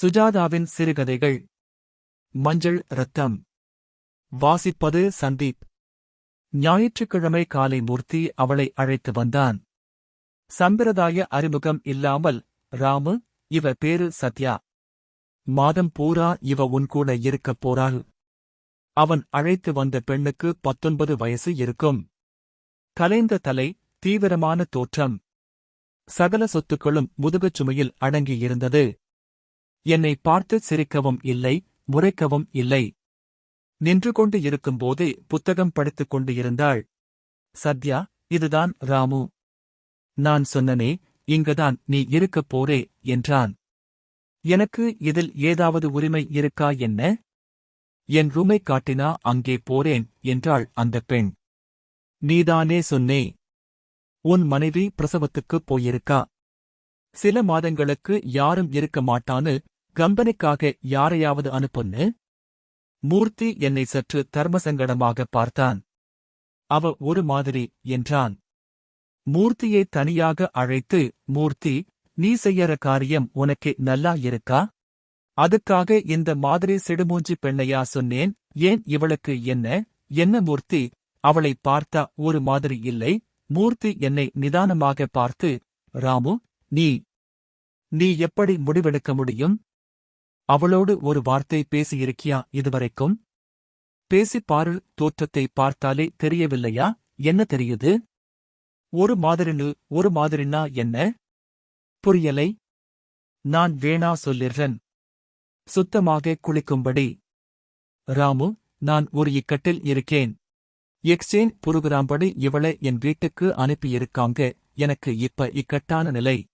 சுஜாதாவின் சிறுகதைகள். மஞ்சள் இரத்தம். வாசிப்பது சந்தீப். ஞாயிற்றுக்கிழமை காலை மூர்த்தி அவளை அழைத்து வந்தான். சம்பிரதாய அறிமுகம் இல்லாமல், ராமு, இவ பேரு சத்யா. மாதம் பூரா இவ உன்கூட இருக்கப் போறாள். அவன் அழைத்து வந்த பெண்ணுக்கு 19 வயசு இருக்கும். கலைந்த தலை, தீவிரமான தோற்றம். சகல சொத்துக்களும் முதுகுச் சுமையில் அடங்கியிருந்தது. என்னை பார்த்து சிரிக்கவும் இல்லை, முறைக்கவும் இல்லை. நின்று கொண்டு இருக்கும்போதே புத்தகம் படித்துக் கொண்டு இருந்தாள். சத்யா, இதுதான் ராமு. நான் சொன்னனே, இங்கதான் நீ இருக்கப் போறே என்றான். எனக்கு இதில் ஏதாவது உரிமை இருக்கா என்ன? என் ரூமை காட்டினா அங்கே போறேன் என்றாள் அந்தப் பெண். நீதானே சொன்னே. உன் மனைவி பிரசவத்துக்குப் போயிருக்கா. சில மாதங்களுக்கு யாரும் இருக்க மாட்டான்னு கம்பெனிக்காக யாரையாவது அனுப்புன்னு. மூர்த்தி என்னை சற்று தர்மசங்கடமாக பார்த்தான். அவ ஒரு மாதிரி என்றான். மூர்த்தியை தனியாக அழைத்து, மூர்த்தி, நீ செய்யற காரியம் உனக்கு நல்லா இருக்கா? அதுக்காக இந்த மாதிரி சிடுமூஞ்சி பெண்ணையா சொன்னேன்? ஏன் இவளுக்கு என்ன மூர்த்தி? அவளை பார்த்தா ஒரு மாதிரி இல்லை. மூர்த்தி என்னை நிதானமாக பார்த்து, ராமு, நீ எப்படி முடிவெடுக்க முடியும்? அவளோடு ஒரு வார்த்தை பேசியிருக்கியா இதுவரைக்கும்? பேசிப் பாரு. தோற்றத்தை பார்த்தாலே தெரியவில்லையா? என்ன தெரியுது? ஒரு மாதிரின்னா என்ன? புரியலை. நான் வேணா சொல்லிடுறேன். சுத்தமாக குளிக்கும்படி. ராமு, நான் ஒரு இக்கட்டில் இருக்கேன். எக்ஸ்சேஞ்ச் புரோகிராம்படி இவளை என் வீட்டுக்கு அனுப்பியிருக்காங்க. எனக்கு இப்ப இக்கட்டான நிலை.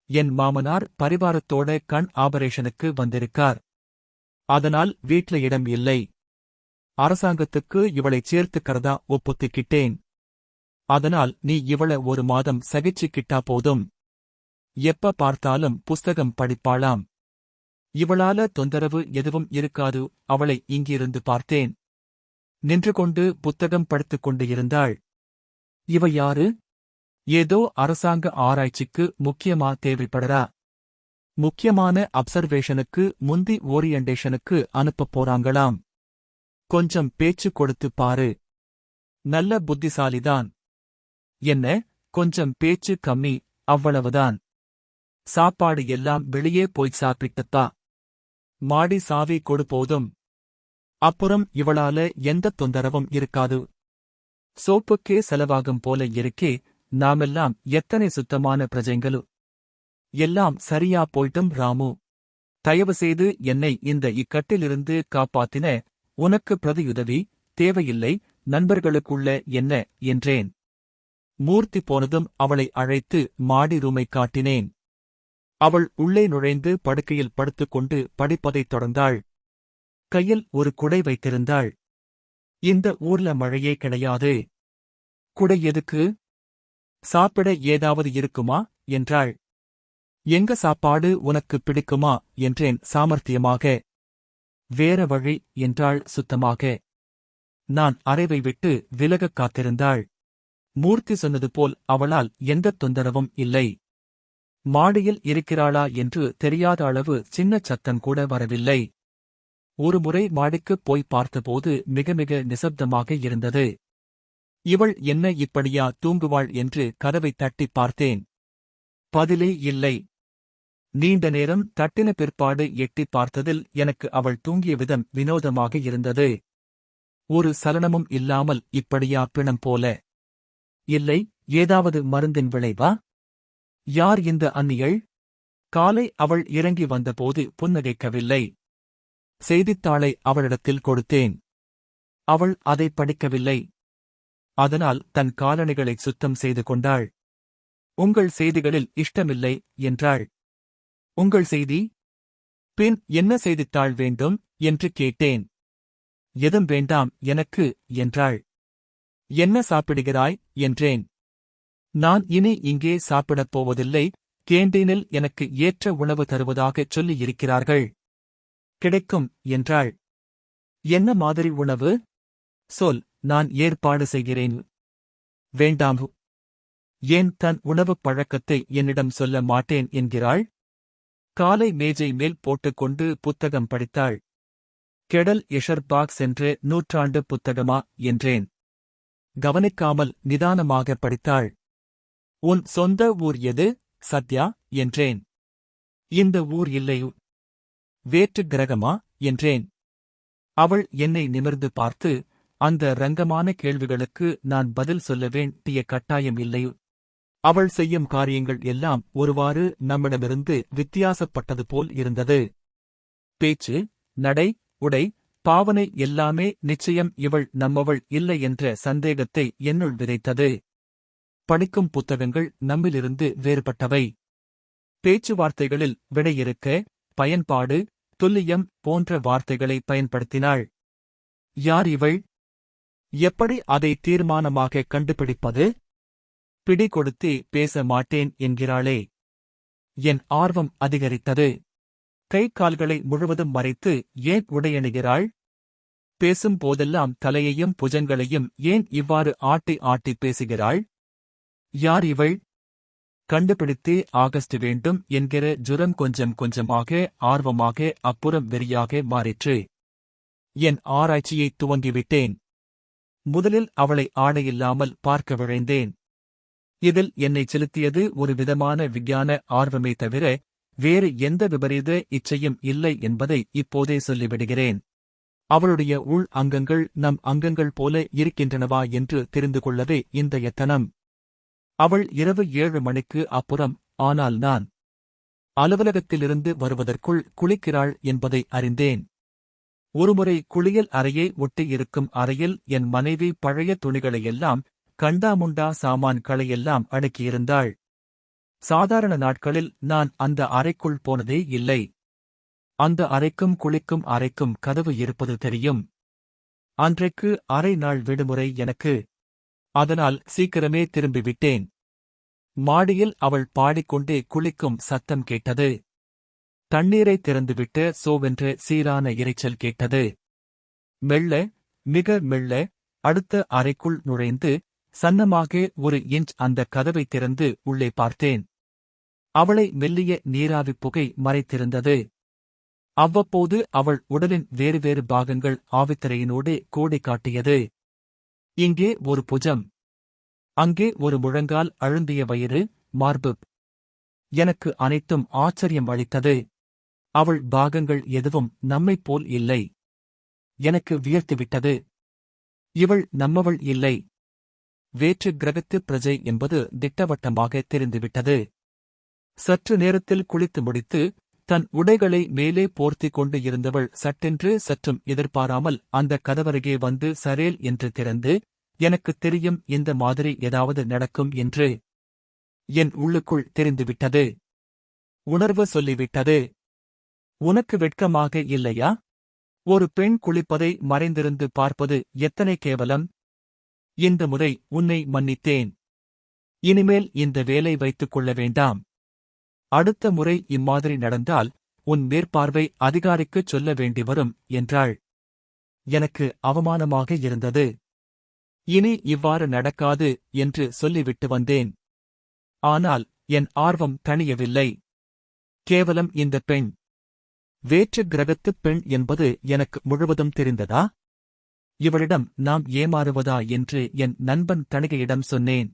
என் மாமனார் பரிவாரத்தோட கண் ஆபரேஷனுக்கு வந்திருக்கார். அதனால் வீட்ல இடம் இல்லை. அரசாங்கத்துக்கு இவளைச் சேர்த்துக்கறதா ஒப்புத்துக்கிட்டேன். அதனால் நீ இவள ஒரு மாதம் சகிச்சுக்கிட்டா போதும். எப்ப பார்த்தாலும் புஸ்தகம் படிப்பாளாம். இவளால தொந்தரவு எதுவும் இருக்காது. அவளை இங்கிருந்து பார்த்தேன். நின்று கொண்டு புத்தகம் படித்துக் கொண்டு இருந்தாள். இவ யாரு? ஏதோ அரசாங்க ஆராய்ச்சிக்கு முக்கியமா தேவைப்படுறா. முக்கியமான அப்சர்வேஷனுக்கு முந்தி ஓரியண்டேஷனுக்கு அனுப்பப் போறாங்களாம். கொஞ்சம் பேச்சு கொடுத்து பாரு. நல்ல புத்திசாலிதான். என்ன, கொஞ்சம் பேச்சு கம்மி, அவ்வளவுதான். சாப்பாடு எல்லாம் வெளியே போய் சாப்பிட்டத்தா. மாடி சாவி கொடு போதும். அப்புறம் இவளால எந்த தொந்தரவும் இருக்காது. சோப்புக்கே செலவாகும் போல இருக்கே. நாமெல்லாம் எத்தனை சுத்தமான பிரஜைங்களு. எல்லாம் சரியா போய்ட்டும் ராமு. தயவு செய்து என்னை இந்த இக்கட்டிலிருந்து காப்பாத்தின. உனக்கு பிரதியுதவி தேவையில்லை. நண்பர்களுக்குள்ள என்ன என்றேன். மூர்த்தி போனதும் அவளை அழைத்து மாடி ரூமை காட்டினேன். அவள் உள்ளே நுழைந்து படுக்கையில் படுத்துக்கொண்டு படிப்பதைத் தொடர்ந்தாள். கையில் ஒரு குடை வைத்திருந்தாள். இந்த ஊர்ல மழையே கிடையாது. குடை எதுக்கு? சாப்பிட ஏதாவது இருக்குமா என்றாள். எங்க சாப்பாடு உனக்கு பிடிக்குமா என்றேன் சாமர்த்தியமாக. வேற வழி என்றாள் சுத்தமாக. நான் அறைவை விட்டு விலகக் காத்திருந்தாள். மூர்த்தி சொன்னது போல் அவளால் எந்தத் தொந்தரவும் இல்லை. மாடியில் இருக்கிறாளா என்று தெரியாத அளவு சின்னச் சத்தம் கூட வரவில்லை. ஒருமுறை மாடிக்குப் போய் பார்த்தபோது மிக மிக நிசப்தமாக இருந்தது. இவள் என்ன இப்படியா தூங்குவாள் என்று கதவை தட்டிப் பார்த்தேன். பதிலே இல்லை. நீண்ட நேரம் தட்டின பிற்பாடு எட்டிப் பார்த்ததில் எனக்கு அவள் தூங்கிய விதம் வினோதமாக இருந்தது. ஒரு சலனமும் இல்லாமல் இப்படியா பிணம் போல? இல்லை, ஏதாவது மருந்தின் விளைவா? யார் இந்த அந்நியள்? காலை அவள் இறங்கி வந்தபோது புன்னகைக்கவில்லை. செய்தித்தாளை அவளிடத்தில் கொடுத்தேன். அவள் அதை படிக்கவில்லை. அதனால் தன் காலணிகளை சுத்தம் செய்து கொண்டாள். உங்கள் செய்திகளில் இஷ்டமில்லை என்றாள். உங்கள் செய்தி? பின் என்ன செய்தித்தாள் வேண்டும் என்று கேட்டேன். எதும் வேண்டாம் எனக்கு என்றாள். என்ன சாப்பிடுகிறாய் என்றேன். நான் இனி இங்கே சாப்பிடப் போவதில்லை. கேண்டீனில் எனக்கு ஏற்ற உணவு தருவதாகச் சொல்லியிருக்கிறார்கள். கிடைக்கும் என்றாள். என்ன மாதிரி உணவு? சொல், நான் ஏற்பாடு செய்கிறேன். வேண்டாம். ஏன் தன் உணவுப் பழக்கத்தை என்னிடம் சொல்ல மாட்டேன் என்கிறாள்? காலை மேஜை மேல் போட்டுக்கொண்டு புத்தகம் படித்தாள். கெடல் எஷர்பாக் சென்று நூற்றாண்டு புத்தகமா என்றேன். கவனிக்காமல் நிதானமாக படித்தாள். உன் சொந்த ஊர் எது, சத்யா என்றேன். இந்த ஊர் இல்லையு. வேற்று கிரகமா என்றேன். அவள் என்னை நிமிர்ந்து பார்த்து, அந்த ரங்கமான கேள்விகளுக்கு நான் பதில் சொல்ல வேண்டிய கட்டாயம் இல்லையு. அவள் செய்யும் காரியங்கள் எல்லாம் ஒருவாறு நம்மிடமிருந்து வித்தியாசப்பட்டது போல் இருந்தது. பேச்சு, நடை, உடை, பாவனை எல்லாமே நிச்சயம் இவள் நம்மவள் இல்லை என்ற சந்தேகத்தை என்னுள் விதைத்தது. படிக்கும் புத்தகங்கள் நம்மிலிருந்து வேறுபட்டவை. பேச்சுவார்த்தைகளில் விடையிறுக்க, பயன்பாடு, துல்லியம் போன்ற வார்த்தைகளை பயன்படுத்தினாள். யார் இவள்? எப்படி அதை தீர்மானமாக கண்டுபிடிப்பது? பிடி கொடுத்தே பேச மாட்டேன் என்கிறாளே. என் ஆர்வம் அதிகரித்தது. கை கால்களை முழுவதும் மறைத்து ஏன் உடையணிகிறாள்? பேசும் போதெல்லாம் தலையையும் புஜங்களையும் ஏன் இவ்வாறு ஆட்டி ஆட்டி பேசுகிறாள்? யார் இவள்? கண்டுபிடித்தே ஆகஸ்ட் வேண்டும் என்கிற ஜுரம் கொஞ்சம் கொஞ்சமாக ஆர்வமாக அப்புறம் வெறியாக மாறிற்று. என் ஆராய்ச்சியை துவங்கிவிட்டேன். முதலில் அவளை ஆடையில்லாமல் பார்க்க விழைந்தேன். இதில் என்னை செலுத்தியது ஒரு விதமான விஞ்ஞான ஆர்வமே தவிர வேறு எந்த விபரீத இச்சையும் இல்லை என்பதை இப்போதே சொல்லிவிடுகிறேன். அவளுடைய உள் அங்கங்கள் நம் அங்கங்கள் போல இருக்கின்றனவா என்று தெரிந்து கொள்ளவே இந்த எத்தனம். அவள் இரவு 7 மணிக்கு அப்புறம், ஆனால் நான் அலுவலகத்திலிருந்து வருவதற்குள் குளிக்கிறாள் என்பதை அறிந்தேன். ஒருமுறை குளியல் அறையை ஒட்டி இருக்கும் அறையில் என் மனைவி பழைய துணிகளையெல்லாம், கண்டாமுண்டா சாமான்களையெல்லாம் அடுக்கியிருந்தாள். சாதாரண நாட்களில் நான் அந்த அறைக்குள் போனதே இல்லை. அந்த அறைக்கும் குளிக்கும் அறைக்கும் கதவு இருப்பது தெரியும். அன்றைக்கு அரை நாள் விடுமுறை எனக்கு. அதனால் சீக்கிரமே திரும்பிவிட்டேன். மாடியில் அவள் பாடிக்கொண்டே குளிக்கும் சத்தம் கேட்டது. தண்ணீரை திறந்துவிட்டு சோவென்ற சீரான இரைச்சல் கேட்டது. மெல்ல, மிக மெல்ல, அடுத்த அறைக்குள் நுழைந்து, சன்னமாக 1 இன்ச் அந்த கதவை திறந்து உள்ளே பார்த்தேன். அவளை மெல்லிய நீராவிப் புகை மறைத்திருந்தது. அவ்வப்போது அவள் உடலின் வேறு வேறு பாகங்கள் ஆவித்திரையினோடு கோடி காட்டியது. இங்கே ஒரு புஜம், அங்கே ஒரு முழங்கால் அழுந்திய வயிறு, மார்பு. எனக்கு அனைத்தும் ஆச்சரியம் அளித்தது. அவள் பாகங்கள் எதுவும் நம்மைப் போல் இல்லை. எனக்கு வியர்த்துவிட்டது. இவள் நம்மவள் இல்லை. வேற்று கிரகத்து பிரஜை என்பது திட்டவட்டமாக தெரிந்துவிட்டது. சற்று நேரத்தில் குளித்து முடித்து, தன் உடைகளை மேலே போர்த்திக் கொண்டு இருந்தவள் சட்டென்று சற்றும் எதிர்பாராமல் அந்த கதவருகே வந்து சரேல் என்று திறந்து, எனக்குத் தெரியும் இந்த மாதிரி ஏதாவது நடக்கும் என்று. என் உள்ளுக்குள் தெரிந்துவிட்டது. உணர்வு சொல்லிவிட்டது. உனக்கு வெட்கமாக இல்லையா? ஒரு பெண் குளிப்பதை மறைந்திருந்து பார்ப்பது எத்தனை கேவலம்! இந்த முறை உன்னை மன்னித்தேன். இனிமேல் இந்த வேலை வைத்துக் கொள்ள வேண்டாம். அடுத்த முறை இம்மாதிரி நடந்தால் உன் மேற்பார்வை அதிகாரிக்குச் சொல்ல வேண்டி வரும் என்றாள். எனக்கு அவமானமாக இருந்தது. இனி இவ்வாறு நடக்காது என்று சொல்லிவிட்டு வந்தேன். ஆனால் என் ஆர்வம் தணியவில்லை. கேவலம் இந்த பெண். வேற்று கிரகத்துப் பெண் என்பது எனக்கு முழுவதும் தெரிந்ததா? இவளிடம் நாம் ஏமாறுவதா என்று என் நண்பன் தணிகையிடம் சொன்னேன்.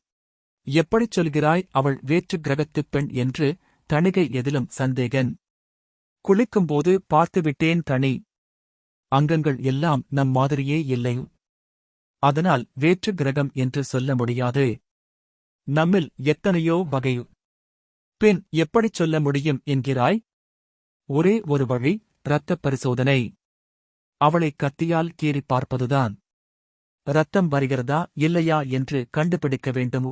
எப்படிச் சொல்கிறாய் அவள் வேற்று கிரகத்துப் பெண் என்று? தணிகை எதிலும் சந்தேகன். குளிக்கும்போது பார்த்துவிட்டேன் தனி. அங்கங்கள் எல்லாம் நம் மாதிரியே இல்லை. அதனால் வேற்று கிரகம் என்று சொல்ல முடியாது. நம்மில் எத்தனையோ வகை. பெண் எப்படிச் சொல்ல முடியும் என்கிறாய்? ஒரே ஒரு வழி, இரத்தப் பரிசோதனை. அவளை கத்தியால் கீறிப் பார்ப்பதுதான். இரத்தம் வருகிறதா இல்லையா என்று கண்டுபிடிக்க வேண்டும்.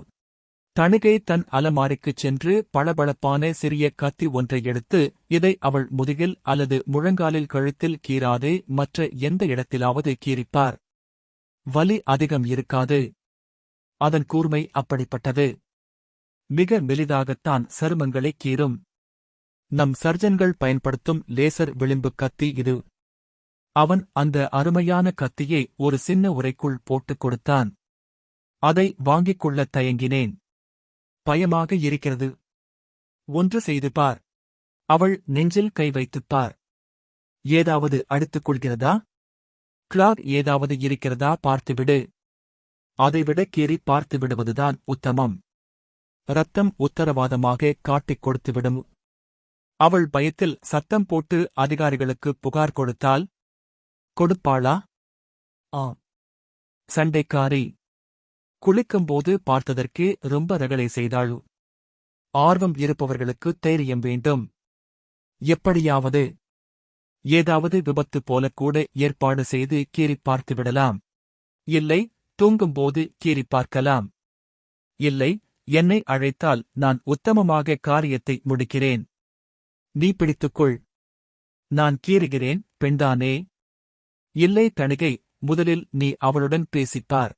தணிகை தன் அலமாரிக்குச் சென்று பளபளப்பான சிறிய கத்தி ஒன்றை எடுத்து, இதை அவள் முதுகில் அல்லது முழங்காலில் கழுத்தில் கீறாதே மற்ற எந்த இடத்திலாவது கீறிப்பார். வலி அதிகம் இருக்காது. அதன் கூர்மை அப்படிப்பட்டது. மிக மெலிதாகத்தான் சருமங்களை கீறும். நம் சர்ஜன்கள் பயன்படுத்தும் லேசர் விளிம்பு கத்தி இது. அவன் அந்த அருமையான கத்தியை ஒரு சின்ன உரைக்குள் போட்டுக் கொடுத்தான். அதை வாங்கிக் கொள்ளத் தயங்கினேன். பயமாக இருக்கிறது. ஒன்று செய்து பார். அவள் நெஞ்சில் கை வைத்துப் பார். ஏதாவது அடித்துக் கொள்கிறதா? கிளாக் ஏதாவது இருக்கிறதா பார்த்துவிடு. அதைவிட கீறி பார்த்து விடுவதுதான் உத்தமம். இரத்தம் உத்தரவாதமாக காட்டிக் கொடுத்துவிடும். அவள் பயத்தில் சத்தம் போட்டு அதிகாரிகளுக்கு புகார் கொடுத்தாள். கொடுப்பாளா? ஆம். சண்டைக்காரி. குளிக்கும்போது பார்த்ததற்கே ரொம்ப ரகளை செய்தாள். ஆர்வம் இருப்பவர்களுக்கு தைரியம் வேண்டும். எப்படியாவது ஏதாவது விபத்து போலக்கூட ஏற்பாடு செய்து கீறிப் பார்த்துவிடலாம். இல்லை, தூங்கும்போது கீறிப் பார்க்கலாம். இல்லை, என்னை அழைத்தால் நான் உத்தமமாக காரியத்தை முடிக்கிறேன். நீ பிடித்துக்கொள். நான் கீறுகிறேன், பெண்தானே? இல்லை தணிகை, முதலில் நீ அவளுடன் பேசிப்பார்.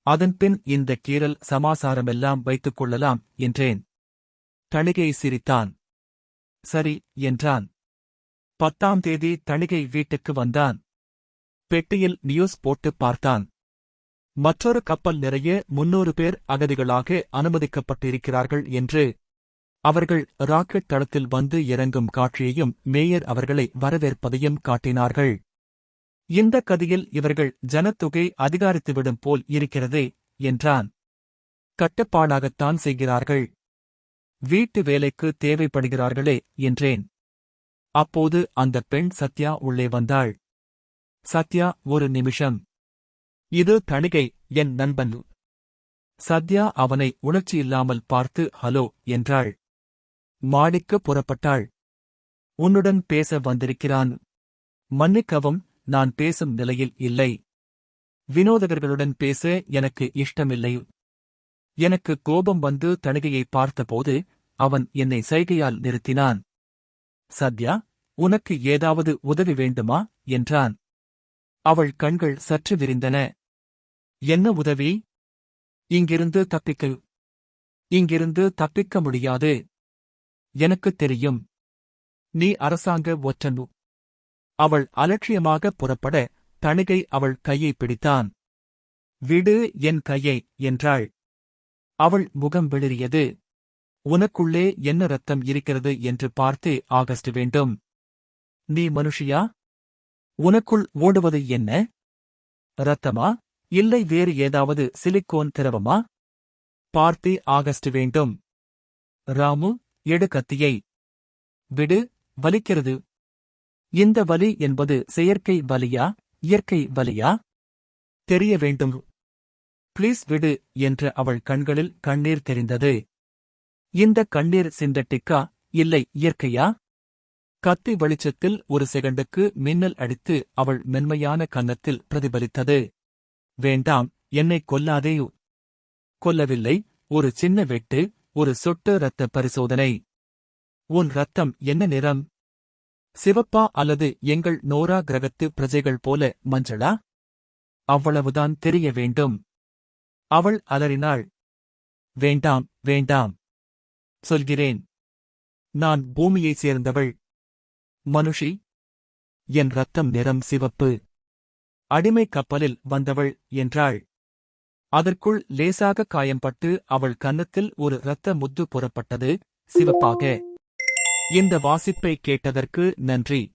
அதன்பின் இந்த கீறல் சமாசாரமெல்லாம் வைத்துக் கொள்ளலாம் என்றேன். தணிகை சிரித்தான். சரி என்றான். 10ஆம் தேதி தணிகை வீட்டுக்கு வந்தான். பெட்டியில் நியூஸ் போட்டு பார்த்தான். மற்றொரு கப்பல் நிறைய 300 பேர் அகதிகளாக அனுமதிக்கப்பட்டிருக்கிறார்கள் என்று. அவர்கள் ராக்கெட் தளத்தில் வந்து இறங்கும் காட்சியையும் மேயர் அவர்களை வரவேற்பதையும் காட்டினார்கள். இந்த கதியில் இவர்கள் ஜனத்தொகை அதிகரித்துவிடும் போல் இருக்கிறதே என்றான். கட்டுப்பாடாகத்தான் செய்கிறார்கள். வீட்டு வேலைக்கு தேவைப்படுகிறார்களே என்றேன். அப்போது அந்த பெண் சத்யா உள்ளே வந்தாள். சத்யா, ஒரு நிமிஷம். இது தணிகை, என் நண்பன். சத்யா அவனை உணர்ச்சியில்லாமல் பார்த்து ஹலோ என்றாள். மாடிக்கு புறப்பட்டாள். உன்னுடன் பேச வந்திருக்கிறான். மன்னிக்கவும், நான் பேசும் நிலையில் இல்லை. வினோதகர்களுடன் பேச எனக்கு இஷ்டமில்லை. எனக்கு கோபம் வந்து தணிகையை பார்த்தபோது அவன் என்னை சைகையால் நிறுத்தினான். சத்யா, உனக்கு ஏதாவது உதவி வேண்டுமா என்றான். அவள் கண்கள் சற்று விரிந்தன. என்ன உதவி? இங்கிருந்து தப்பிக்க. இங்கிருந்து தப்பிக்க முடியாது. எனக்குத் தெரியும். நீ அரசாங்க ஒற்றன். அவள் அலட்சியமாக புறப்பட தணிகை அவள் கையை பிடித்தான். விடு என் கையை என்றாள். அவள் முகம் வெளிரியது. உனக்குள்ளே என்ன ரத்தம் இருக்கிறது என்று பார்த்தே ஆகஸ்ட் வேண்டும். நீ மனுஷியா? உனக்குள் ஓடுவது என்ன? இரத்தமா? இல்லை வேறு ஏதாவது சிலிக்கோன் திரவமா? பார்த்தே ஆகஸ்ட் வேண்டும். ராமு, எடு கத்தியை. விடு, வலிக்கிறது. இந்த வலி என்பது செயற்கை வலியா, இயற்கை வலியா? தெரிய வேண்டும். ப்ளீஸ் விடு என்ற அவள் கண்களில் கண்ணீர் தெரிந்தது. இந்த கண்ணீர் சிந்தட்டிக்கா, இல்லை இயற்கையா? கத்தி வெளிச்சத்தில் ஒரு செகண்டுக்கு மின்னல் அடித்து அவள் மென்மையான கன்னத்தில் பிரதிபலித்தது. வேண்டாம், என்னை கொல்லாதே. கொல்லவில்லை, ஒரு சின்ன வெட்டு, ஒரு சொட்டு இரத்த பரிசோதனை. உன் ரத்தம் என்ன நிறம்? சிவப்பா அல்லது எங்கள் நோரா கிரகத்து பிரஜைகள் போல மஞ்சளா? அவ்வளவுதான் தெரிய வேண்டும். அவள் அலறினாள். வேண்டாம், வேண்டாம். சொல்கிறேன். நான் பூமியைச் சேர்ந்தவள். மனுஷி. என் ரத்தம் நிறம் சிவப்பு. அடிமை கப்பலில் வந்தவள் என்றாள். அதற்குள் லேசாக காயம்பட்டு அவள் கன்னத்தில் ஒரு இரத்த முத்து புறப்பட்டது, சிவப்பாக. இந்த வாசிப்பை கேட்டதற்கு நன்றி.